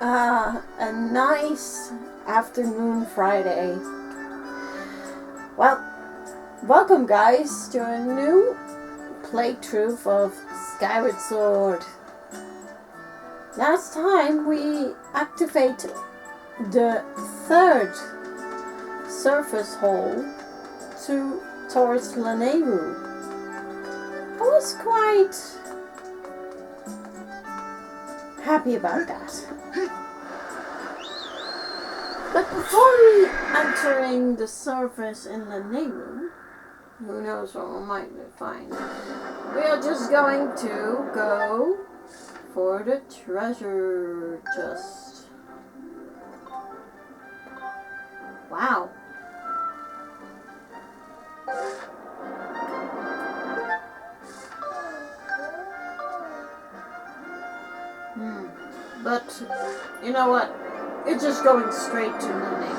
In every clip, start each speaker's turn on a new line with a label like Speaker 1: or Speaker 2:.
Speaker 1: A nice afternoon Friday. Well, welcome guys to a new playthrough of Skyward Sword. Last time we activated the third surface hole towards Lanayru. I was quite happy about that. But before we entering the surface in Lanayru, who knows what we might find, we are just going to go for the treasure chest. Wow. But, you know what? It's just going straight to the name.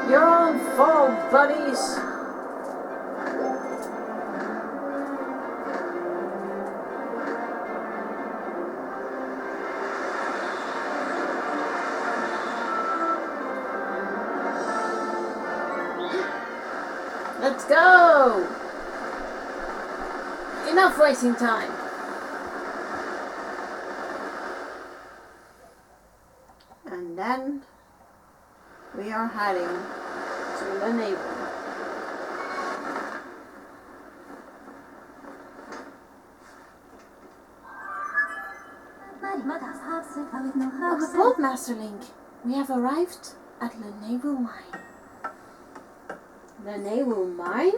Speaker 1: You're on fall, buddies! Let's go! Enough wasting time. And then we are heading to Lanayru. Report, Master Link. We have arrived at Lanayru Mine. Lanayru Mine?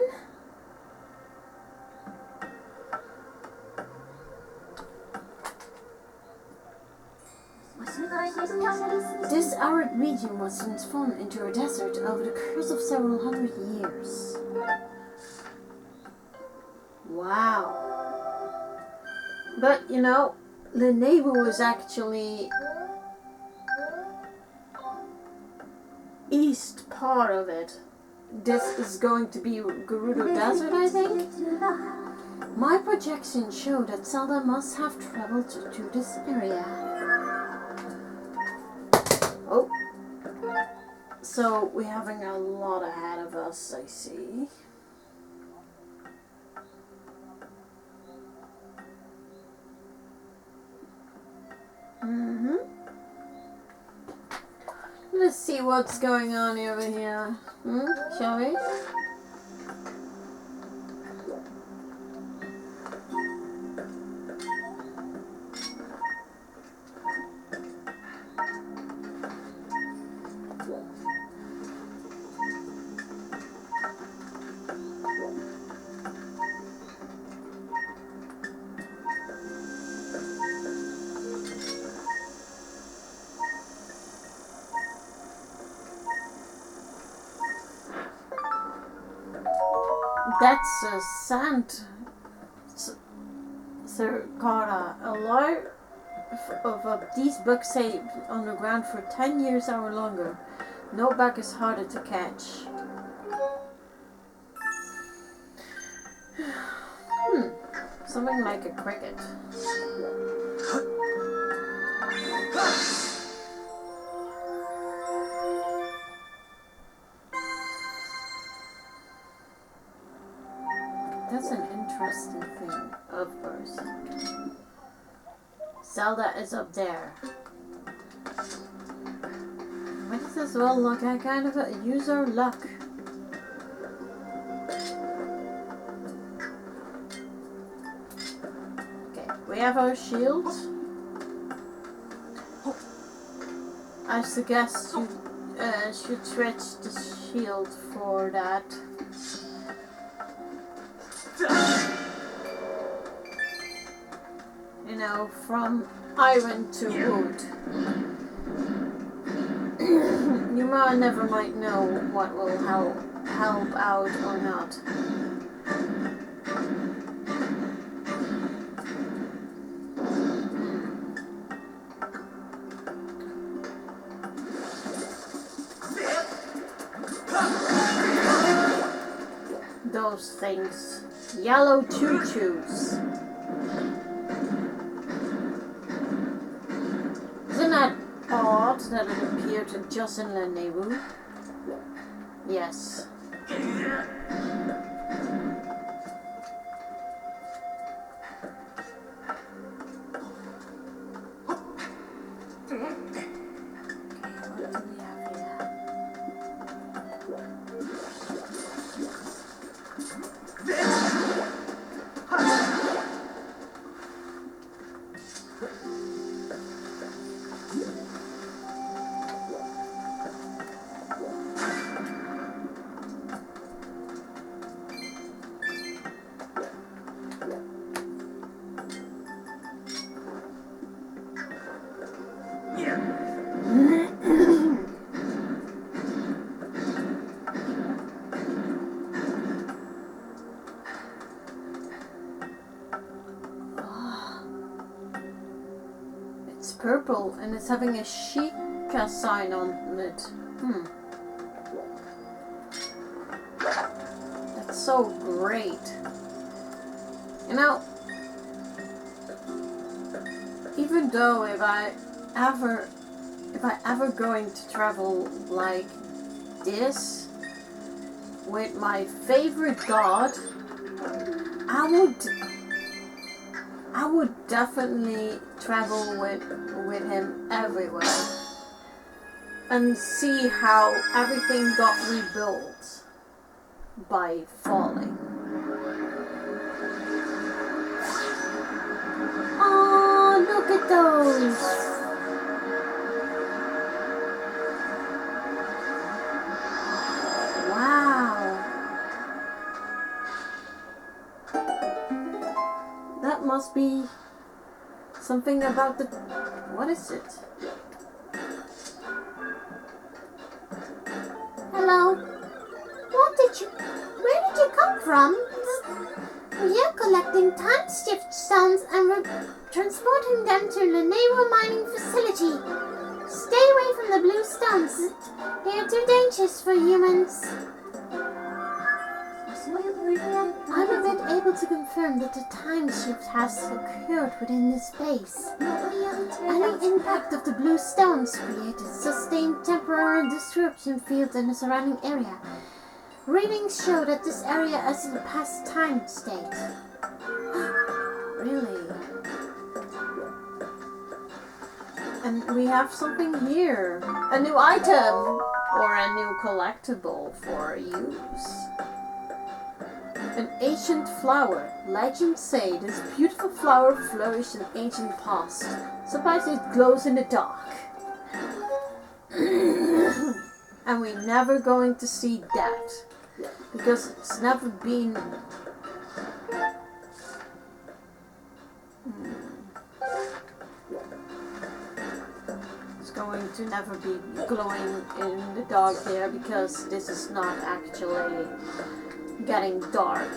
Speaker 1: This arid region was transformed into a desert over the course of several hundred years. Wow. But, you know, Lanayru is actually east part of it. This is going to be Gerudo Desert, I think. My projections show that Zelda must have traveled to this area. Oh. So we're having a lot ahead of us, I see. Let's see what's going on over here. Shall we? That's a sand circada. A lot of these bugs stay on the ground for 10 years or longer. No bug is harder to catch. Something like a cricket. That's an interesting thing, of course. Zelda is up there. What is this? Well, look, I kind of use our luck. Okay, we have our shield. I suggest you should switch the shield for that. You know, from iron to wood. You never might know what will help out or not. those things? Yellow choo-choos. Isn't that odd that it appeared just in Lanayru? Yes. It's purple and it's having a Sheikah sign on it. That's so great. You know, even though if I ever going to travel like this with my favorite god, I would definitely travel with him everywhere and see how everything got rebuilt by falling. Oh, look at those! Must be something about the... What is it?
Speaker 2: Hello. Where did you come from? We're collecting time shift stones and we're transporting them to Lanayru mining facility. Stay away from the blue stones. They are too dangerous for humans. I'm a bit able to confirm that the time shift has occurred within this base. Any impact of the blue stones created sustained temporary disruption fields in the surrounding area. Readings show that this area is in a past time state.
Speaker 1: Really? And we have something here. A new item! Or a new collectible for use. An ancient flower. Legends say this beautiful flower flourished in ancient past. Sometimes it glows in the dark. And we're never going to see that. Because it's never been... It's going to never be glowing in the dark there because this is not actually getting dark.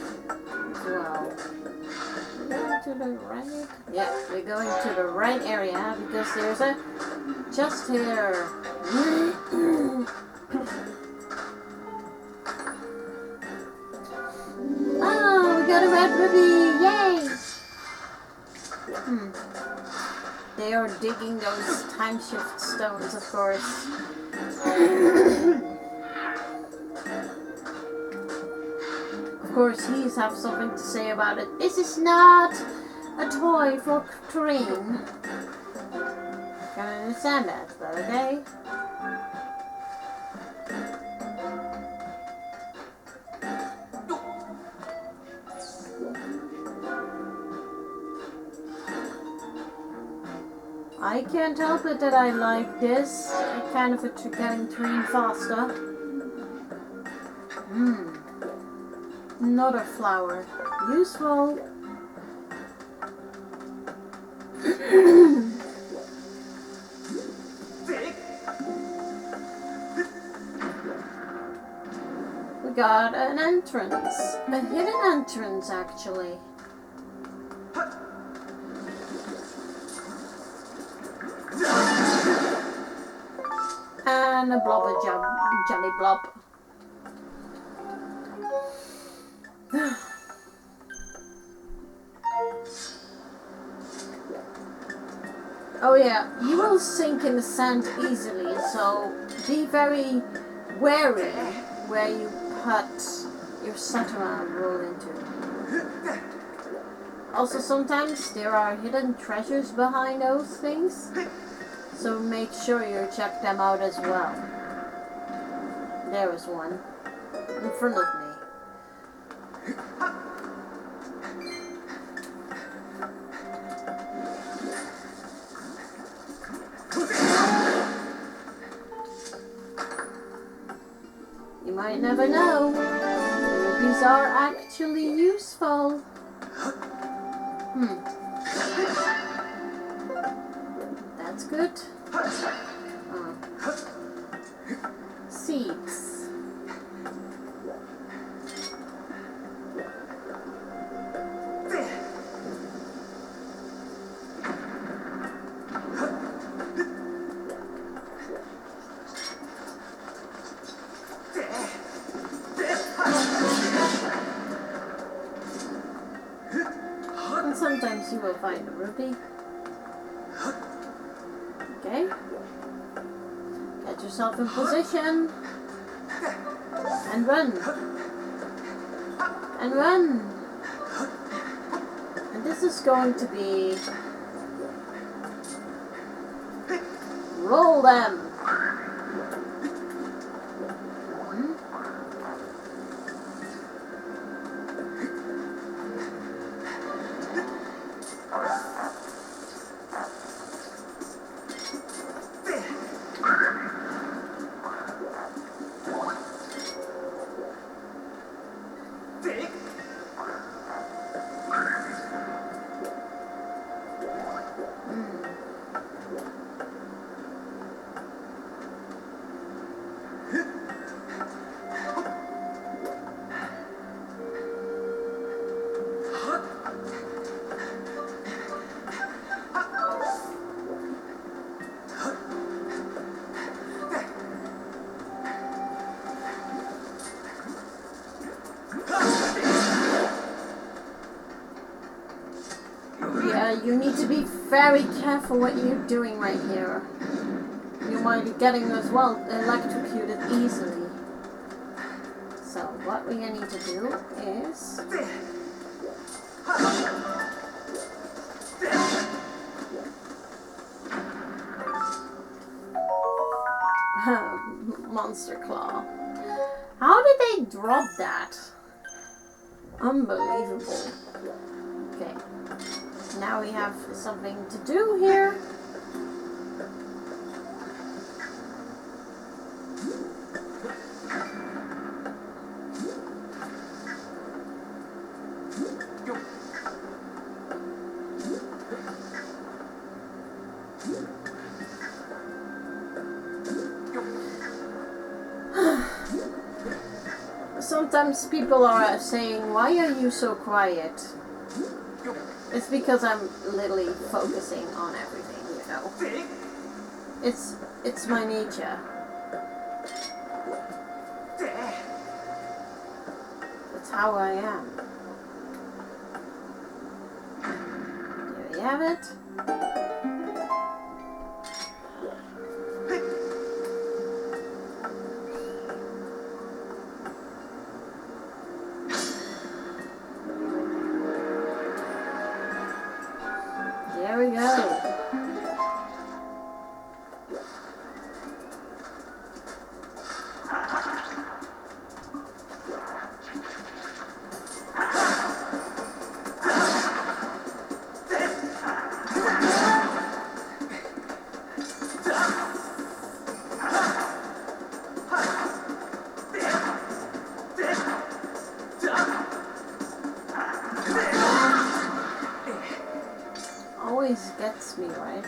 Speaker 1: Well, we're going to the right. Yeah, we're going to the right area because there's a chest here. Oh, we got a red ruby! Yay! They are digging those time shift stones, of course. Of course, he's have something to say about it. This is not a toy for terrain. Can't understand that, but okay. I can't help it that I like this. Kind of getting terrain faster. Another flower. Useful. We got an entrance. A hidden entrance, actually. And a jelly blob. Oh yeah, you will sink in the sand easily, so be very wary where you put your Satellite roll into. Also, sometimes there are hidden treasures behind those things, so make sure you check them out as well. There is one in front of me. You might never know. Rubies are actually useful. That's good. Seeds. And sometimes you will find a ruby. Okay. Get yourself in position. And run. And run. And this is going to be... Roll them. You need to be very careful what you're doing right here. You might be getting as well electrocuted easily. So what we need to do is... Monster Claw. How did they drop that? Unbelievable. Okay. Now we have something to do here. Sometimes people are saying, why are you so quiet? It's because I'm literally focusing on everything, you know. It's my nature. That's how I am. There you have it. There we go. Always gets me, right?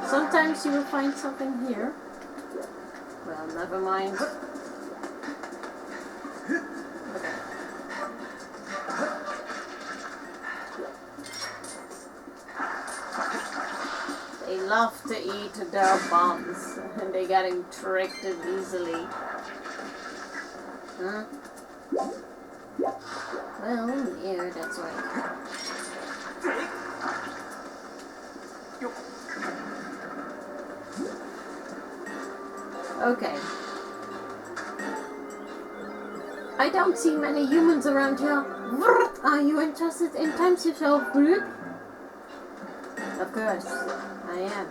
Speaker 1: Sometimes you will find something here. Well, never mind. Okay. They love to eat their bombs, and they're getting tricked easily. Huh? Well, yeah, that's right. Okay. I don't see many humans around here. Are you interested in times yourself, group? Of course, I am.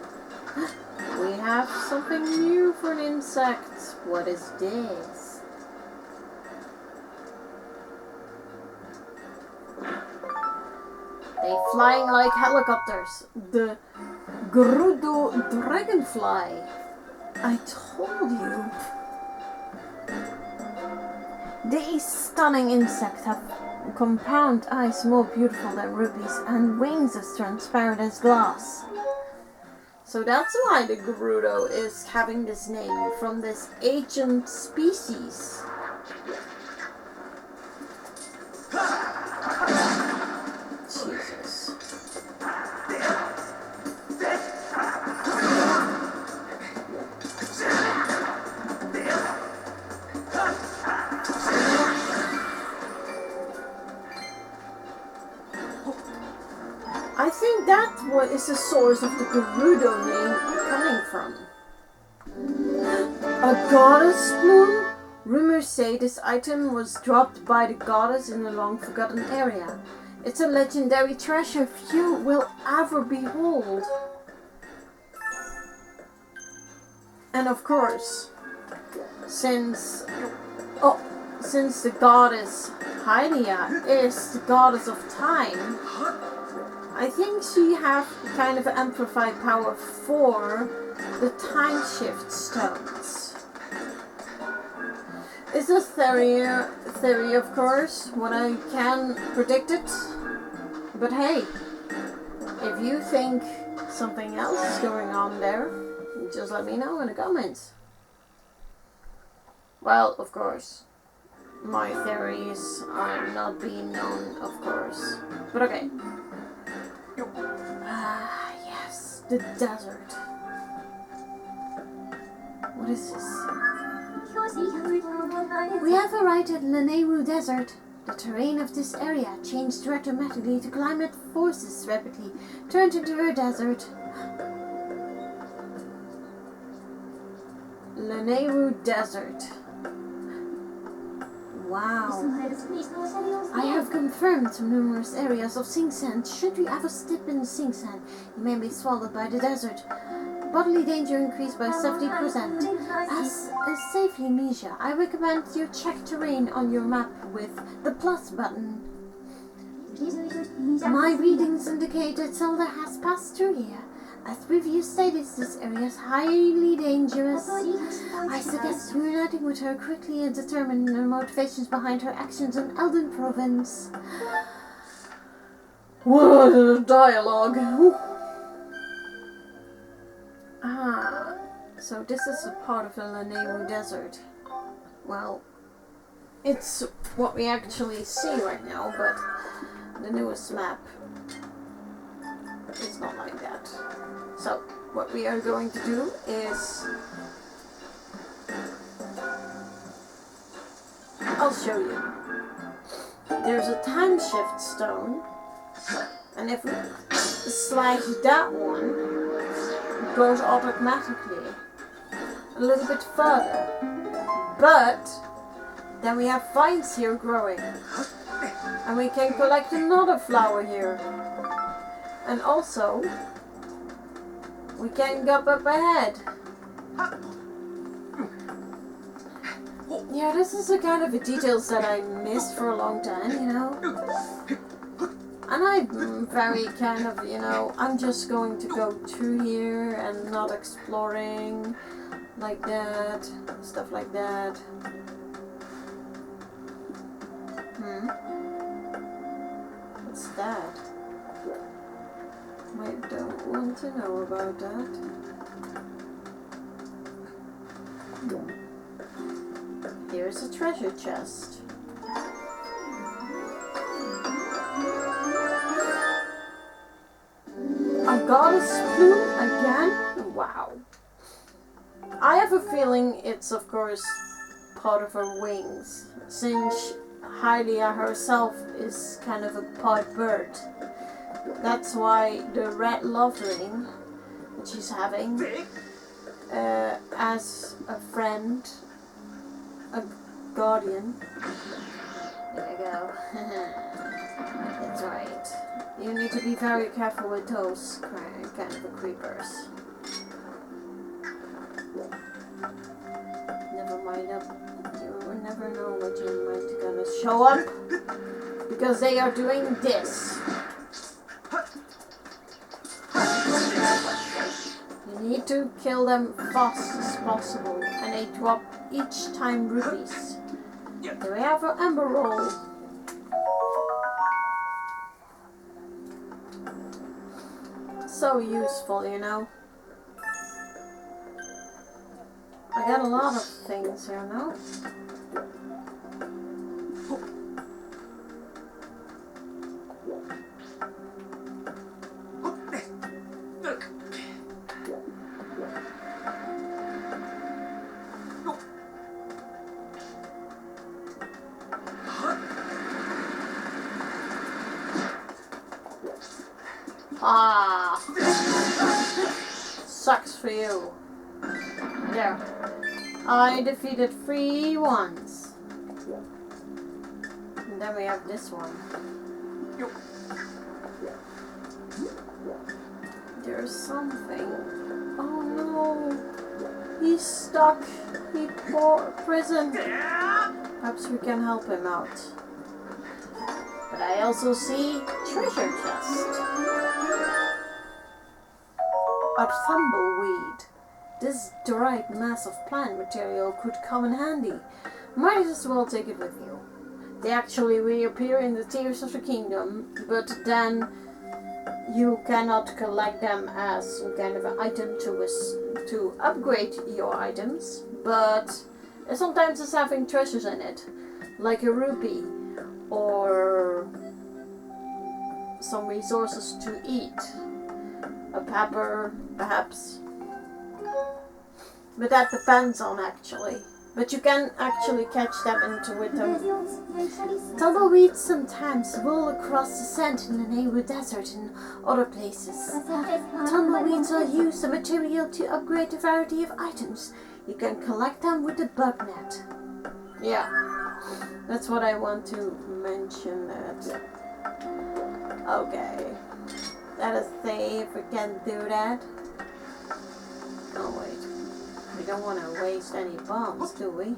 Speaker 1: We have something new for an insect. What is this? They flying like helicopters. The Gerudo dragonfly. I told you. These stunning insects have compound eyes more beautiful than rubies and wings as transparent as glass. So that's why the Gerudo is having this name, from this ancient species. Jesus. I think that's what is the source of the Gerudo name coming from. A goddess plume? Rumors say this item was dropped by the goddess in a long forgotten area. It's a legendary treasure few will ever behold. And of course, since the goddess Hylia is the goddess of time, I think she has kind of amplified power for the time shift stones. It's a theory of course, when I can predict it. But hey, if you think something else is going on there, just let me know in the comments. Well, of course, my theories are not being known, of course. But okay. Ah, yes, the desert. What is this? We have arrived at Lanayru Desert. The terrain of this area changed dramatically to climate forces rapidly turned into a desert. Lanayru Desert. Wow. I have confirmed numerous areas of sink sand. Should you ever step in the sink sand, you may be swallowed by the desert. Bodily danger increased by 70%. As a safety measure, I recommend you check terrain on your map with the plus button. My readings indicate that Zelda has passed through here. As previously stated, this area is highly dangerous. I suggest reuniting with her quickly and determine the motivations behind her actions in Elden Province. What a dialogue! Ah, so this is a part of the Lanayru Desert. Well, it's what we actually see right now, but the newest map is not like that. So, what we are going to do is... I'll show you. There's a time shift stone, and if we slash that one, it goes automatically a little bit further. But then we have vines here growing, and we can collect another flower here. And also, we can go up ahead. Yeah, this is the kind of details that I missed for a long time, you know. And I'm very kind of, you know, I'm just going to go through here and not exploring like that, stuff like that. What's that? I don't want to know about that. Here's a treasure chest. A goddess plume again? Wow. I have a feeling it's, of course, part of her wings, since Hylia herself is kind of a part bird. That's why the red love ring that she's having as a friend, a guardian. There we go. That's right. You need to be very careful with those kind of creepers. Never mind up. You will never know what you might gonna show up, because they are doing this. You need to kill them fast as possible, and they drop each time rupees. Do we have an ember roll? So useful, you know. I got a lot of things here now. Ah, sucks for you. There. I defeated 3 once. And then we have this one. There's something. Oh no. He's stuck. He's prison. Perhaps we can help him out. But I also see treasure chest. A tumbleweed. This dried mass of plant material could come in handy. Might as well take it with you. They actually reappear in the Tears of the Kingdom, but then you cannot collect them as some kind of an item to upgrade your items, but sometimes it's having treasures in it, like a rupee or some resources to eat, a pepper perhaps. But that depends on actually. But you can actually catch them with them. Tumbleweeds sometimes roll across the sand in the Lanayru desert and other places. Tumbleweeds are used as material to upgrade a variety of items. You can collect them with the bug net. Yeah, that's what I want to mention. That. Okay, let us see if we can do that. Oh wait. We don't want to waste any bombs, do we?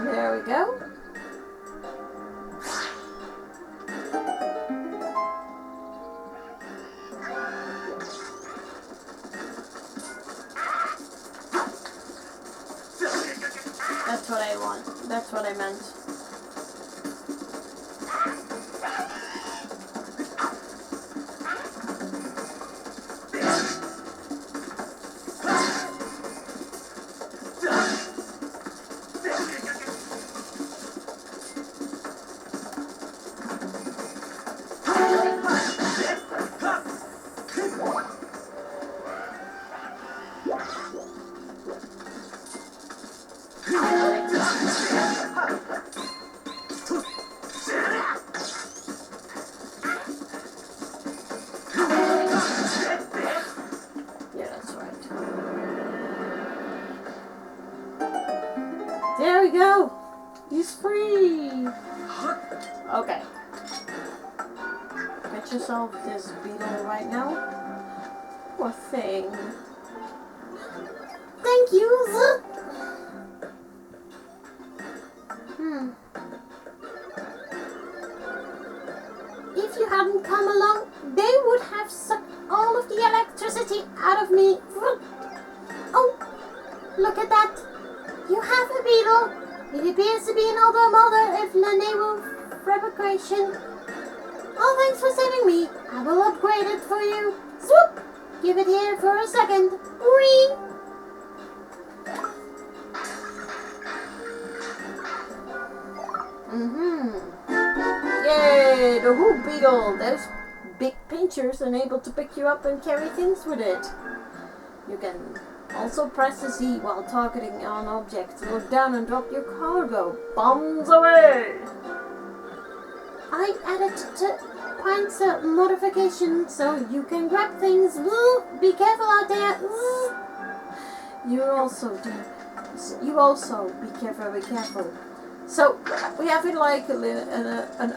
Speaker 1: There we go. That's what I want. That's what I meant. There we go! He's free! Okay. Get yourself this beetle right now. Poor thing. Thank you! If you hadn't come along, they would have sucked all of the electricity out of me. Oh, look at that! You have a beetle. It appears to be another mother of Lanayru fabrication.
Speaker 2: Oh, thanks for saving me. I will upgrade it for you. Swoop! Give it here for a second. Whee!
Speaker 1: Yay! The hoop beetle. Those big pinchers and able to pick you up and carry things with it. You can also press the Z while targeting on objects. Look down and drop your cargo. Bombs away!
Speaker 2: I added to points modification so you can grab things. Woo! Be careful out there. Woo!
Speaker 1: You also be careful. Be careful. So we have it like an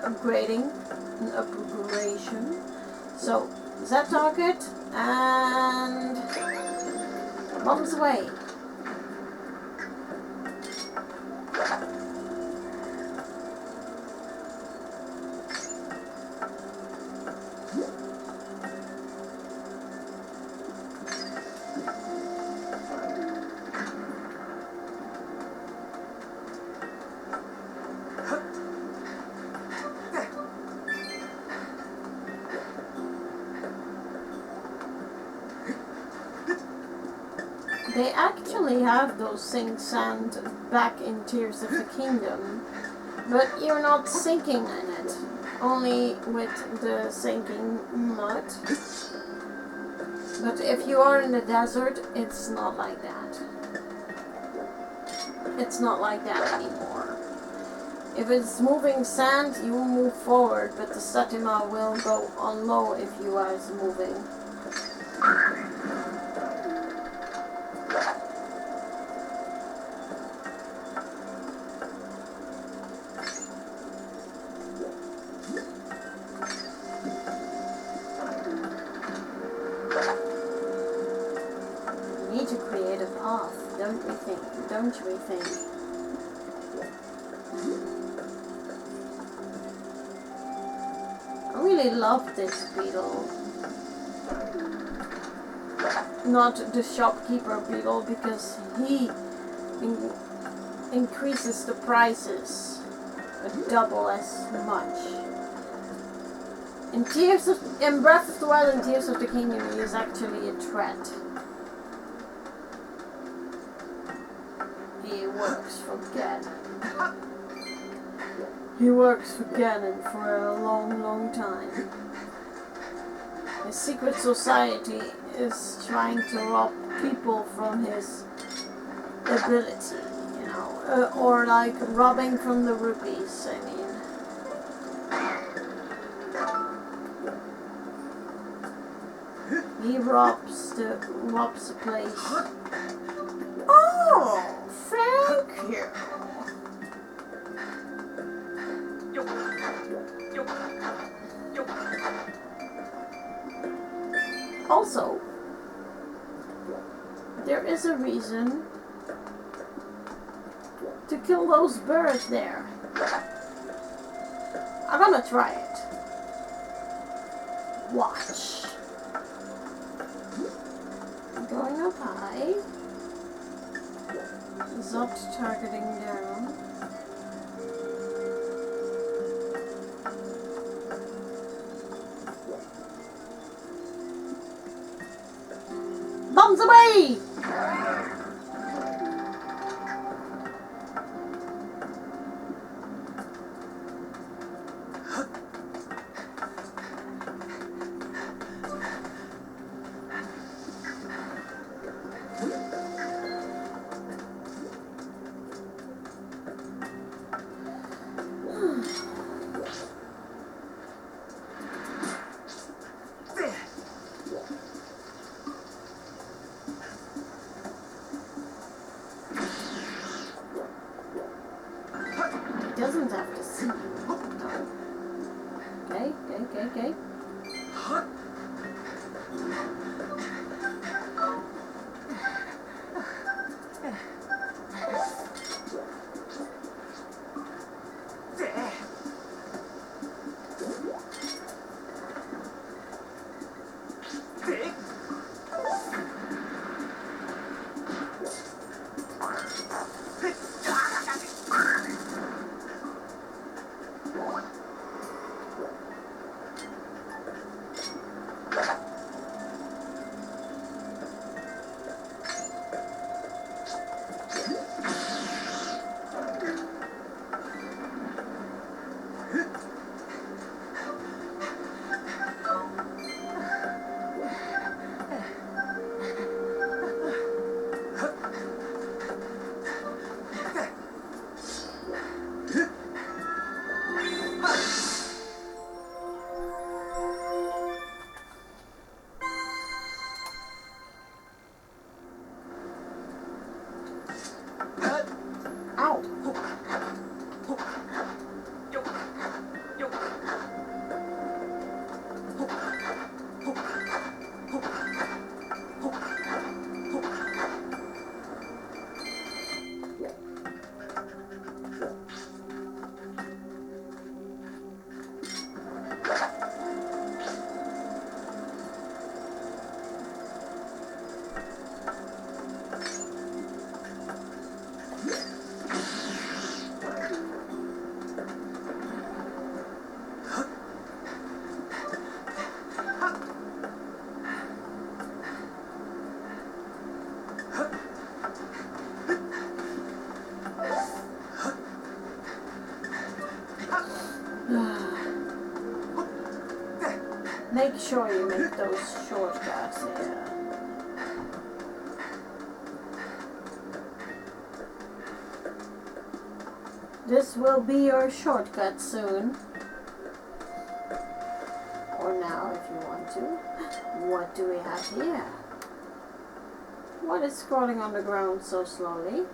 Speaker 1: upgrading, an upgradation. So Z target and bombs away. They actually have those sink sand back in Tears of the Kingdom, but you're not sinking in it, only with the sinking mud. But if you are in the desert, it's not like that. It's not like that anymore. If it's moving sand, you will move forward, but the Satima will go on low if you are moving. To create a path, don't we think? I really love this beetle. Not the shopkeeper beetle, because he increases the prices double as much. In Breath of the Wild and Tears of the Kingdom, he is actually a threat. He works for Ganon. He works for Ganon for a long, long time. His secret society is trying to rob people from his ability, you know, or like robbing from the rupees, I mean. He robs the place. Oh! Thank you. Also, there is a reason to kill those birds there. I'm gonna try it. Watch. Going up high. Zopt targeting down. Bombs away! Doesn't have to see you. No. Okay. Make sure you make those shortcuts here. This will be your shortcut soon. Or now if you want to. What do we have here? What is crawling on the ground so slowly?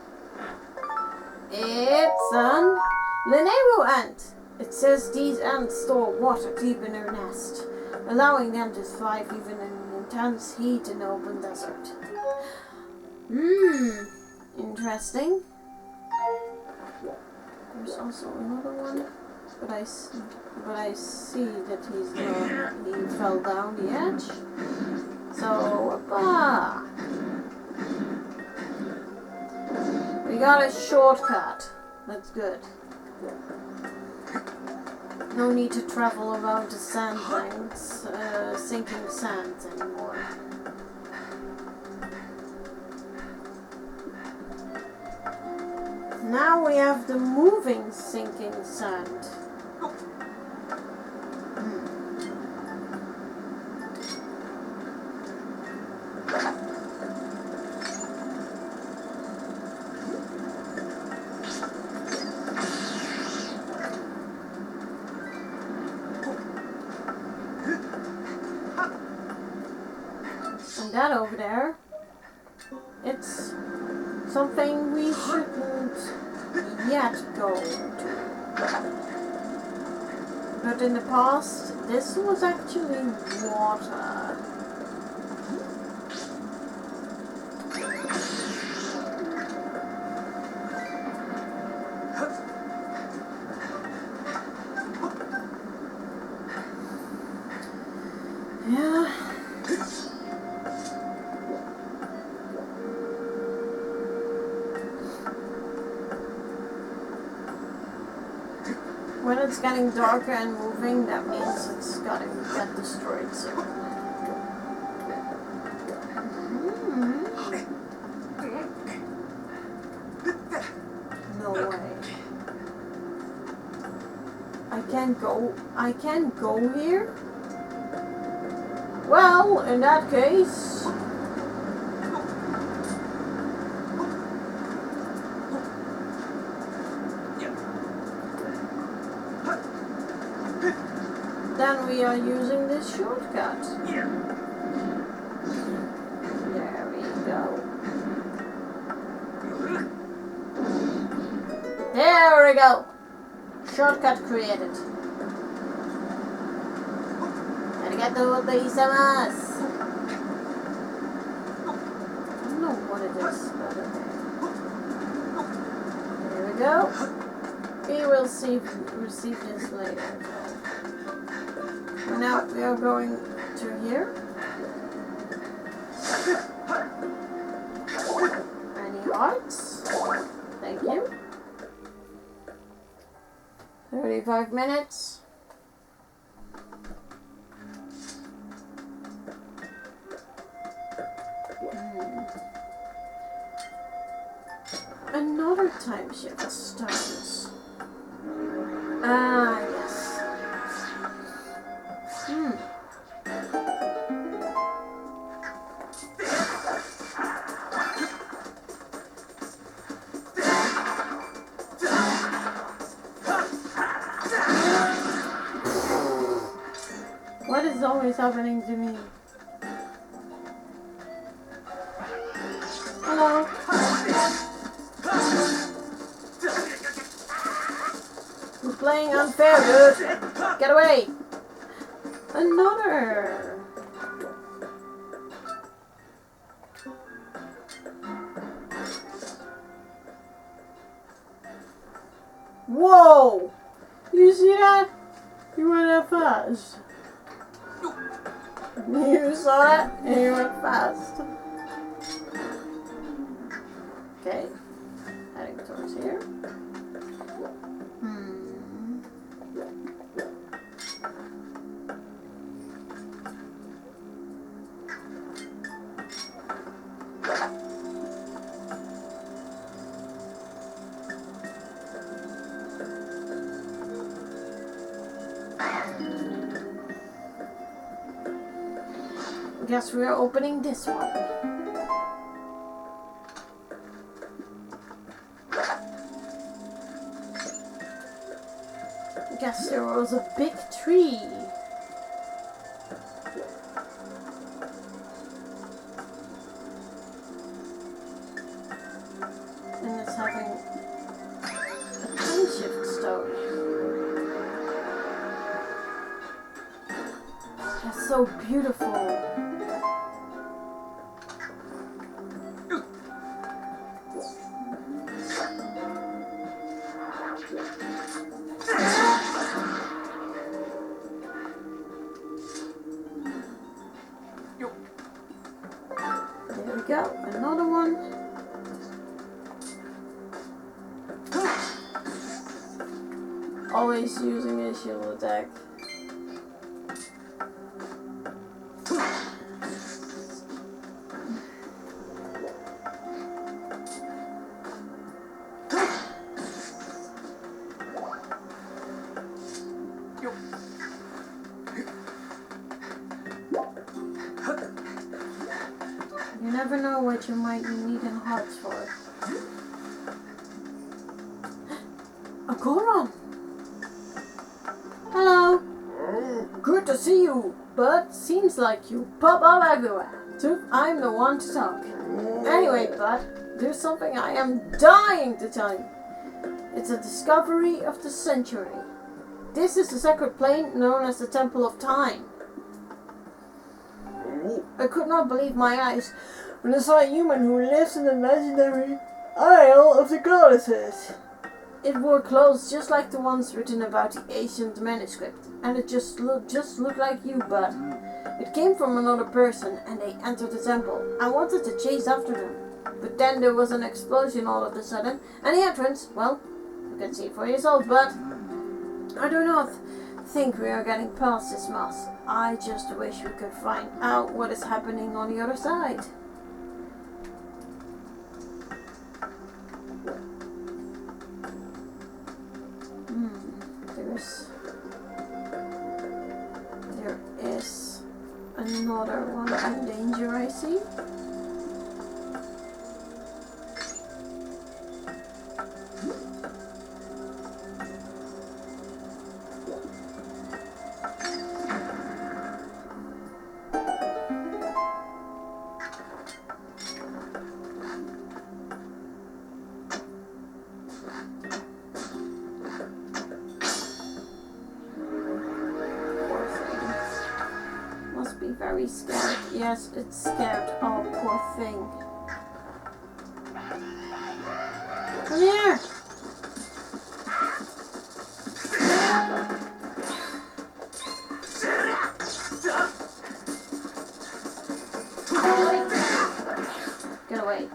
Speaker 1: It's an Lanayru ant. It says these ants store water deep in their nest, allowing them to thrive even in intense heat in the open desert. Interesting. There's also another one, but I see that he fell down the edge. So, we got a shortcut. That's good. No need to travel around the sandbanks, sinking sands anymore. Now we have the moving sinking sand. That over there, it's something we shouldn't yet go to. But in the past, this was actually water. Yeah. When it's getting darker and moving, that means it's gonna get destroyed soon. No way. I can't go here? Well, in that case... then we are using this shortcut. There we go. There we go. Shortcut created. Arigato gozaimasu. I don't know what it is, but okay. There we go. We will receive this later. Now we are going to here. Any hearts? Thank you. 35 minutes. Another time shift starts. Ah, yes. What is always happening to me? Hello? You're playing unfair, dude. Get away! Another! Whoa! You see that? You went that fast. You saw that and you went fast. Okay. Letting doors here. Guess we're opening this one. Guess there was a big tree. And it's having a time shift stone. That's so beautiful. There we go, another one. Always using a shield attack. You never know what you might be needing hearts for. A Goron! Hello! Good to see you, but seems like you pop up everywhere. I'm the one to talk. Anyway, Bud, there's something I am dying to tell you. It's a discovery of the century. This is the sacred plane known as the Temple of Time. I could not believe my eyes when I saw a human who lives in the legendary Isle of the Goddesses. It wore clothes just like the ones written about the ancient manuscript, and it just looked like you, Bud. It came from another person, and they entered the temple. I wanted to chase after them, but then there was an explosion all of a sudden, and the entrance, well, you can see for yourself, Bud. I do not think we are getting past this mess. I just wish we could find out what is happening on the other side. There is another one in danger, I see. Very scared. Yes, it's scared. Oh, poor thing. Come here! Get away.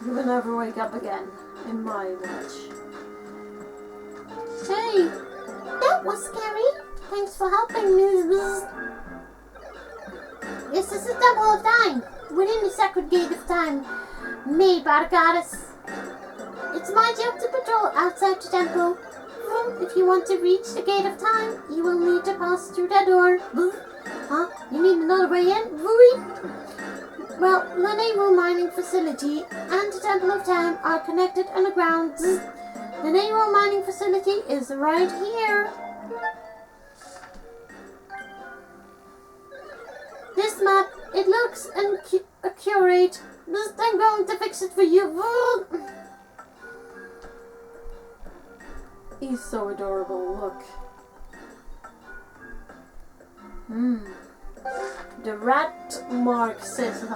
Speaker 1: You will never wake up again in my watch.
Speaker 2: Hey! That was scary! Thanks for helping me. This is the Temple of Time, within the sacred gate of time, made by the goddess. It's my job to patrol outside the temple. If you want to reach the gate of time, you will need to pass through that door. Huh? You need another way in? Well, Lanayru mining facility and the Temple of Time are connected underground. The Lanayru mining facility is right here. This map, it looks accurate. I'm going to fix it for you.
Speaker 1: He's so adorable, look. The rat mark says
Speaker 2: the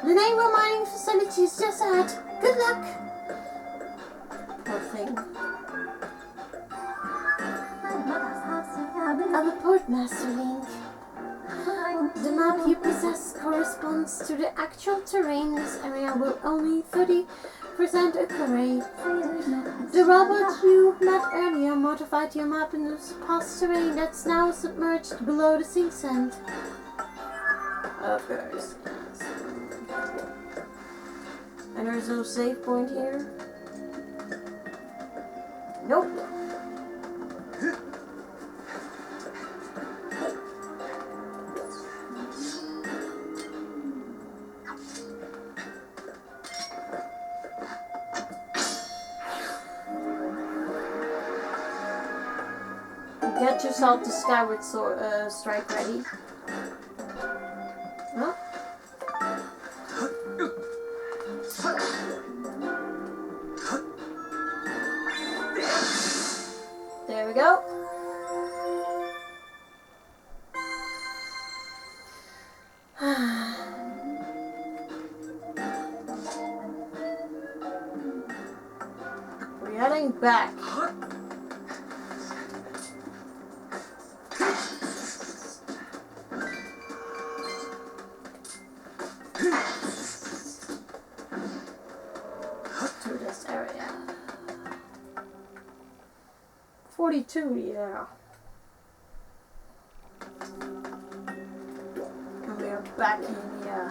Speaker 2: Lanayru mining facility is just ahead. Good luck.
Speaker 1: Poor thing.
Speaker 2: A report, Master Link. The map you possess corresponds to the actual terrain. This area will only 30 represent a quarry. The robot you met earlier modified your map in the past terrain that's now submerged below the sink sand.
Speaker 1: Of course, yes. And there's no save point here? Nope. Get yourself the Skyward strike ready. Huh? There we go. We're heading back. To this area. 42, yeah. And we are back in here.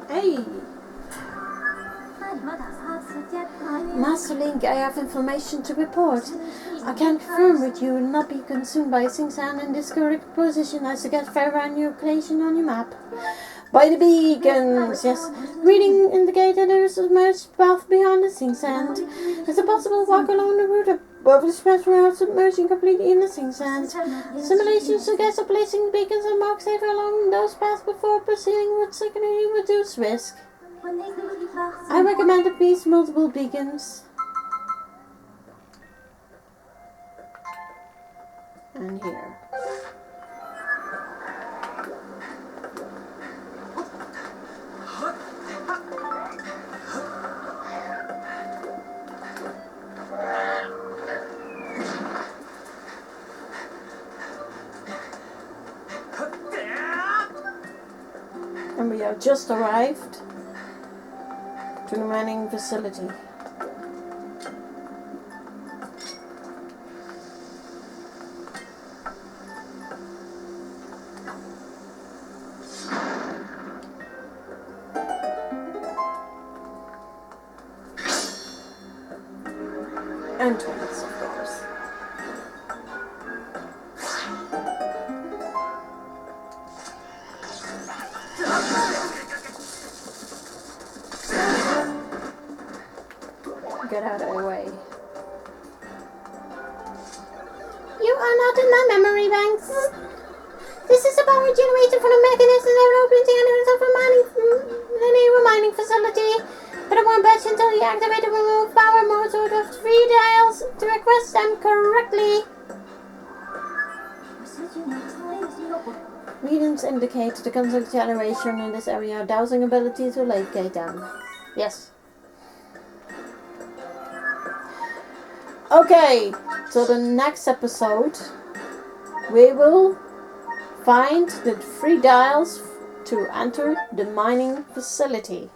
Speaker 1: Hey! Master Link, I have information to report. I can confirm with you will not be consumed by sink sand in this correct position as to get further on your location on your map. By the beacons, yes. Reading indicated there is a submerged path behind the sink sand. Is it possible to walk along the route above the spread without submerging completely in the sink sand? Simulations suggest that placing beacons and marks safer along those paths before proceeding would significantly reduce risk. I recommend at least multiple beacons. And here. And we have just arrived to the mining facility. Entrance, of course. Get out of the way.
Speaker 2: You are not in my memory banks. This is the power generated from the mechanism that will open the entrance of the Lanayru mining facility. But it won't budge until you activate the remove power modes or the 3 dials to request them correctly.
Speaker 1: Readings indicate the constant generation in this area, dowsing ability to locate them. Yes. Okay, so the next episode we will find the 3 dials to enter the mining facility.